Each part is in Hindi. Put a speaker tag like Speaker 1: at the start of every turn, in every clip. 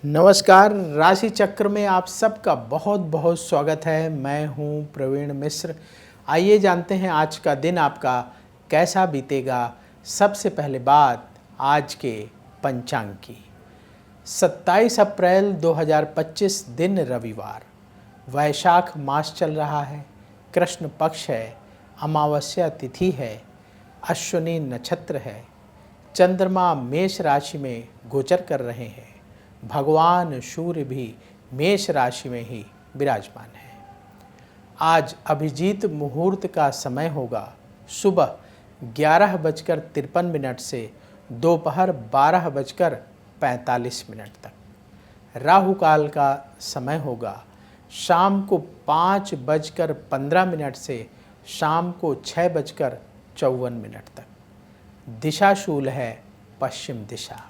Speaker 1: नमस्कार। राशि चक्र में आप सबका बहुत बहुत स्वागत है। मैं हूं प्रवीण मिश्र। आइए जानते हैं आज का दिन आपका कैसा बीतेगा। सबसे पहले बात आज के पंचांग की। 27 अप्रैल 2025 दिन रविवार, वैशाख मास चल रहा है, कृष्ण पक्ष है, अमावस्या तिथि है, अश्विनी नक्षत्र है, चंद्रमा मेष राशि में गोचर कर रहे हैं, भगवान सूर्य भी मेष राशि में ही विराजमान है। आज अभिजीत मुहूर्त का समय होगा सुबह 11:53 से दोपहर 12:45 तक। राहु काल का समय होगा शाम को 5:15 से शाम को 6:54 तक। दिशा शूल है पश्चिम दिशा।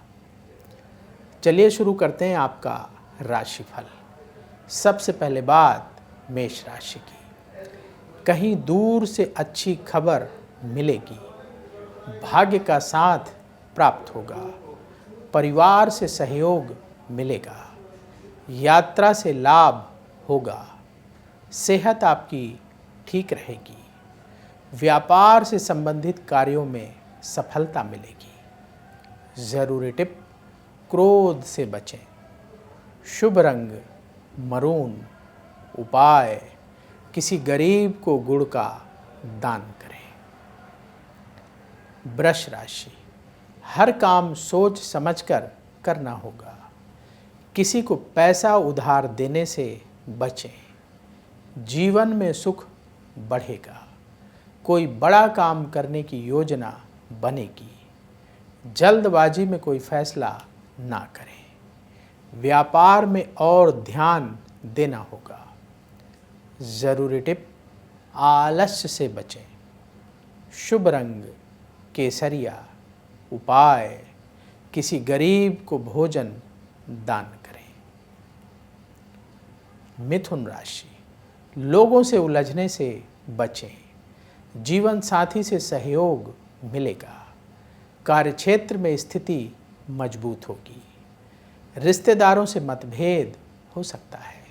Speaker 1: चलिए शुरू करते हैं आपका राशिफल। सबसे पहले बात मेष राशि की। कहीं दूर से अच्छी खबर मिलेगी, भाग्य का साथ प्राप्त होगा, परिवार से सहयोग मिलेगा, यात्रा से लाभ होगा, सेहत आपकी ठीक रहेगी, व्यापार से संबंधित कार्यों में सफलता मिलेगी। ज़रूरी टिप, क्रोध से बचें। शुभ रंग मरून। उपाय, किसी गरीब को गुड़ का दान करें। वृष राशि, हर काम सोच समझकर करना होगा, किसी को पैसा उधार देने से बचें। जीवन में सुख बढ़ेगा, कोई बड़ा काम करने की योजना बनेगी। जल्दबाजी में कोई फैसला ना करें। व्यापार में और ध्यान देना होगा। ज़रूरी टिप, आलस्य से बचें। शुभ रंग केसरिया। उपाय, किसी गरीब को भोजन दान करें। मिथुन राशि, लोगों से उलझने से बचें। जीवन साथी से सहयोग मिलेगा, कार्यक्षेत्र में स्थिति मजबूत होगी, रिश्तेदारों से मतभेद हो सकता है,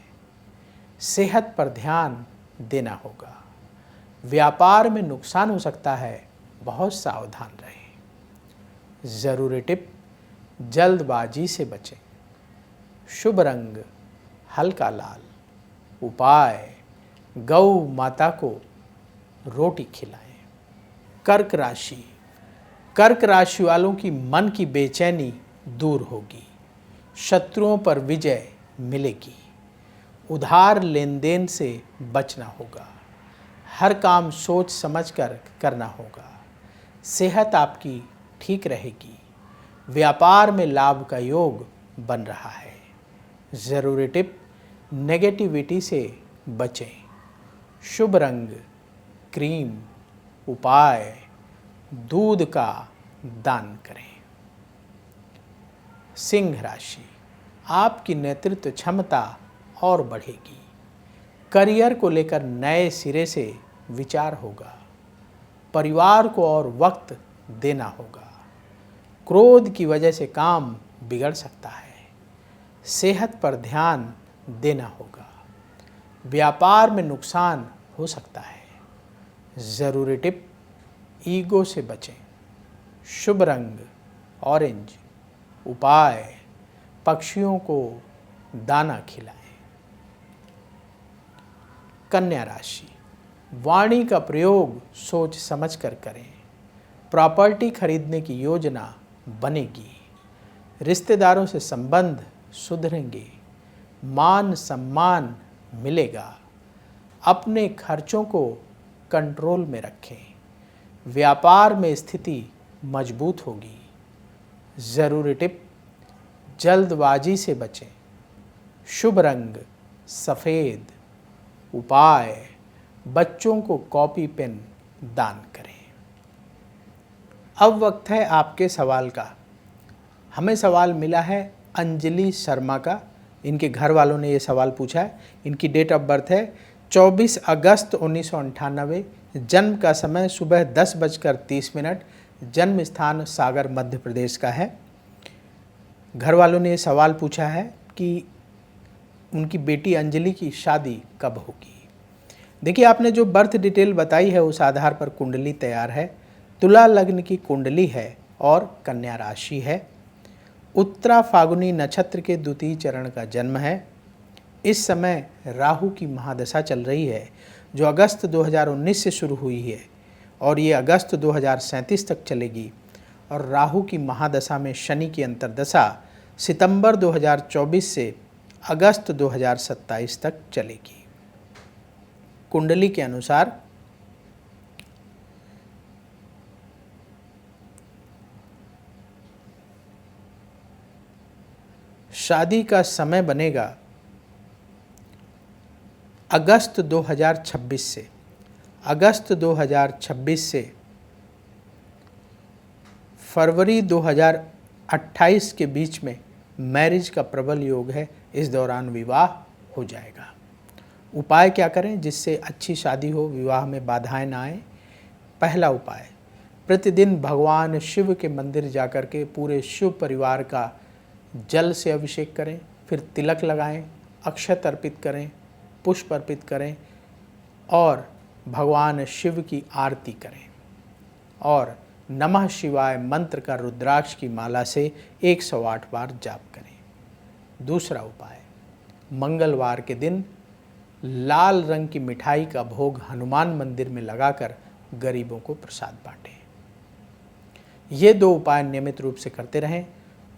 Speaker 1: सेहत पर ध्यान देना होगा, व्यापार में नुकसान हो सकता है, बहुत सावधान रहें। ज़रूरी टिप, जल्दबाजी से बचें। शुभ रंग हल्का लाल। उपाय, गौ माता को रोटी खिलाएं। कर्क राशि, कर्क राशि वालों की मन की बेचैनी दूर होगी, शत्रुओं पर विजय मिलेगी, उधार लेन देन से बचना होगा, हर काम सोच समझकर करना होगा, सेहत आपकी ठीक रहेगी, व्यापार में लाभ का योग बन रहा है। ज़रूरी टिप, नेगेटिविटी से बचें। शुभ रंग क्रीम। उपाय, दूध का दान करें। सिंह राशि, आपकी नेतृत्व क्षमता और बढ़ेगी, करियर को लेकर नए सिरे से विचार होगा, परिवार को और वक्त देना होगा, क्रोध की वजह से काम बिगड़ सकता है, सेहत पर ध्यान देना होगा, व्यापार में नुकसान हो सकता है। ज़रूरी टिप, ईगो से बचें। शुभ रंग ऑरेंज। उपाय, पक्षियों को दाना खिलाएं। कन्या राशि, वाणी का प्रयोग सोच समझकर करें, प्रॉपर्टी खरीदने की योजना बनेगी, रिश्तेदारों से संबंध सुधरेंगे, मान सम्मान मिलेगा, अपने खर्चों को कंट्रोल में रखें, व्यापार में स्थिति मजबूत होगी। ज़रूरी टिप, जल्दबाजी से बचें। शुभ रंग सफ़ेद। उपाय, बच्चों को कॉपी पेन दान करें। अब वक्त है आपके सवाल का। हमें सवाल मिला है अंजलि शर्मा का। इनके घर वालों ने ये सवाल पूछा है। इनकी डेट ऑफ बर्थ है 24 अगस्त 1998। जन्म का समय सुबह 10:30, जन्म स्थान सागर मध्य प्रदेश का है। घर वालों ने ये सवाल पूछा है आपकी उनकी बेटी अंजलि की शादी कब होगी। देखिए, आपने जो बर्थ डिटेल बताई है उस आधार पर कुंडली तैयार है। तुला लग्न की कुंडली है और कन्या राशि है। उत्तरा फागुनी नक्षत्र के द्वितीय चरण का जन्म है। इस समय राहु की महादशा चल रही है जो अगस्त 2019 से शुरू हुई है और ये अगस्त 2037 तक चलेगी। और राहु की महादशा में शनि की अंतर्दशा सितंबर 2024 से अगस्त 2027 तक चलेगी। कुंडली के अनुसार शादी का समय बनेगा अगस्त 2026 से, अगस्त 2026 से फरवरी 2028 के बीच में मैरिज का प्रबल योग है। इस दौरान विवाह हो जाएगा। उपाय क्या करें जिससे अच्छी शादी हो, विवाह में बाधाएं ना आए। पहला उपाय, प्रतिदिन भगवान शिव के मंदिर जाकर के पूरे शिव परिवार का जल से अभिषेक करें, फिर तिलक लगाएं, अक्षत अर्पित करें, पुष्प अर्पित करें और भगवान शिव की आरती करें और नमः शिवाय मंत्र का रुद्राक्ष की माला से 108 बार जाप करें। दूसरा उपाय, मंगलवार के दिन लाल रंग की मिठाई का भोग हनुमान मंदिर में लगाकर गरीबों को प्रसाद बांटें। ये 2 उपाय नियमित रूप से करते रहें।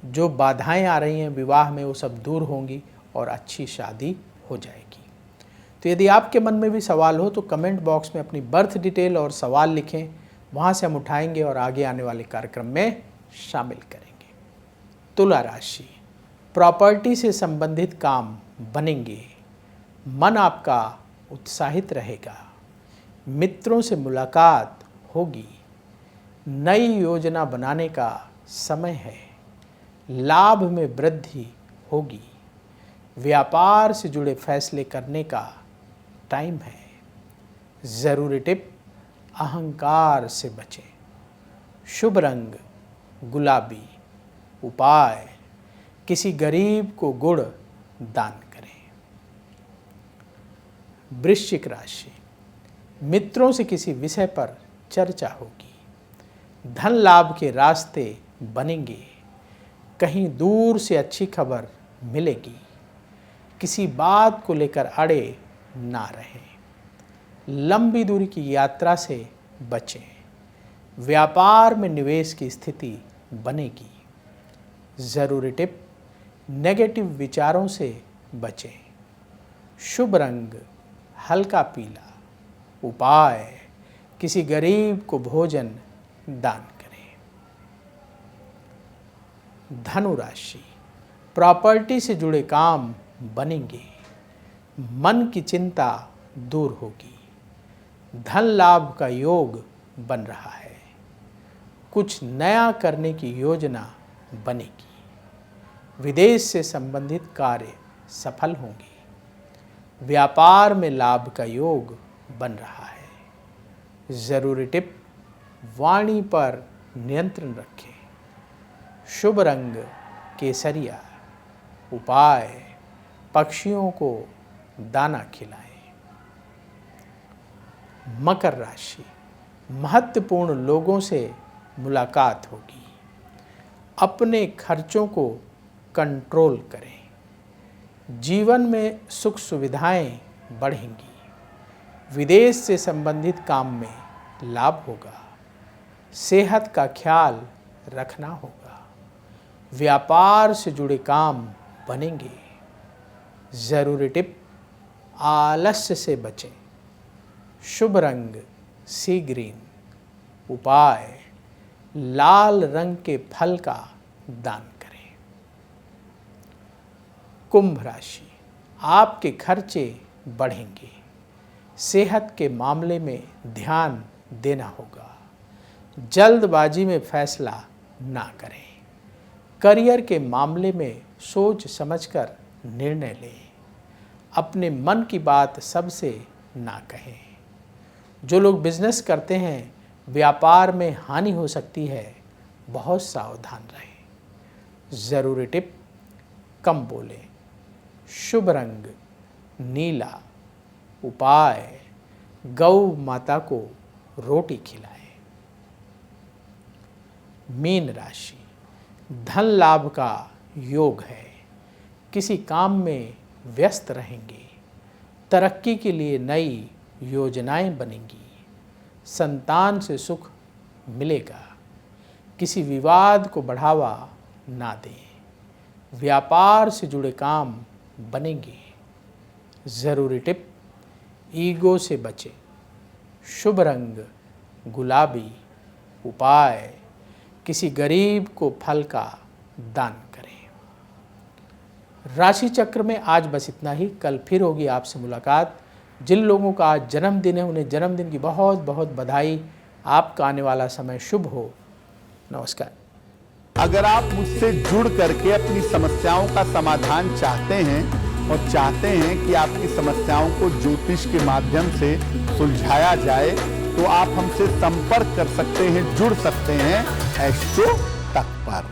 Speaker 1: जो बाधाएं आ रही हैं विवाह में वो सब दूर होंगी और अच्छी शादी हो जाएगी। तो यदि आपके मन में भी सवाल हो तो कमेंट बॉक्स में अपनी बर्थ डिटेल और सवाल लिखें, वहाँ से हम उठाएंगे और आगे आने वाले कार्यक्रम में शामिल करेंगे। तुला राशि, प्रॉपर्टी से संबंधित काम बनेंगे, मन आपका उत्साहित रहेगा, मित्रों से मुलाकात होगी, नई योजना बनाने का समय है, लाभ में वृद्धि होगी, व्यापार से जुड़े फैसले करने का टाइम है। ज़रूरी टिप, अहंकार से बचें। शुभ रंग गुलाबी। उपाय, किसी गरीब को गुड़ दान करें। वृश्चिक राशि, मित्रों से किसी विषय पर चर्चा होगी, धन लाभ के रास्ते बनेंगे, कहीं दूर से अच्छी खबर मिलेगी, किसी बात को लेकर अड़े ना रहें, लंबी दूरी की यात्रा से बचें, व्यापार में निवेश की स्थिति बनेगी। ज़रूरी टिप, नेगेटिव विचारों से बचें। शुभ रंग हल्का पीला। उपाय, किसी गरीब को भोजन दान करें। धनु राशि, प्रॉपर्टी से जुड़े काम बनेंगे, मन की चिंता दूर होगी, धन लाभ का योग बन रहा है, कुछ नया करने की योजना बनेगी, विदेश से संबंधित कार्य सफल होंगे, व्यापार में लाभ का योग बन रहा है। ज़रूरी टिप, वाणी पर नियंत्रण रखें। शुभ रंग केसरिया। उपाय, पक्षियों को दाना खिलाएं। मकर राशि, महत्वपूर्ण लोगों से मुलाकात होगी, अपने खर्चों को कंट्रोल करें, जीवन में सुख सुविधाएं बढ़ेंगी, विदेश से संबंधित काम में लाभ होगा, सेहत का ख्याल रखना होगा, व्यापार से जुड़े काम बनेंगे। ज़रूरी टिप, आलस्य से बचें। शुभ रंग सी ग्रीन। उपाय, लाल रंग के फल का दान करें। कुंभ राशि, आपके खर्चे बढ़ेंगे, सेहत के मामले में ध्यान देना होगा, जल्दबाजी में फैसला ना करें, करियर के मामले में सोच समझकर निर्णय लें, अपने मन की बात सबसे ना कहें। जो लोग बिजनेस करते हैं, व्यापार में हानि हो सकती है, बहुत सावधान रहें। ज़रूरी टिप, कम बोलें, शुभ रंग नीला। उपाय गौ माता को रोटी खिलाएं। मीन राशि, धन लाभ का योग है। किसी काम में व्यस्त रहेंगे। तरक्की के लिए नई योजनाएं बनेंगी। संतान से सुख मिलेगा। किसी विवाद को बढ़ावा ना दें। व्यापार से जुड़े काम बनेंगे। ज़रूरी टिप, ईगो से बचें। शुभ रंग गुलाबी। उपाय किसी गरीब को फल का दान करें। राशि चक्र में आज बस इतना ही। कल फिर होगी आपसे मुलाकात। जिन लोगों का आज जन्मदिन है उन्हें जन्मदिन की बहुत बहुत बधाई। आपका आने वाला समय शुभ हो। नमस्कार।
Speaker 2: अगर आप मुझसे जुड़ करके अपनी समस्याओं का समाधान चाहते हैं और चाहते हैं कि आपकी समस्याओं को ज्योतिष के माध्यम से सुलझाया जाए, तो आप हमसे संपर्क कर सकते हैं, जुड़ सकते हैं एस्ट्रो तक पर।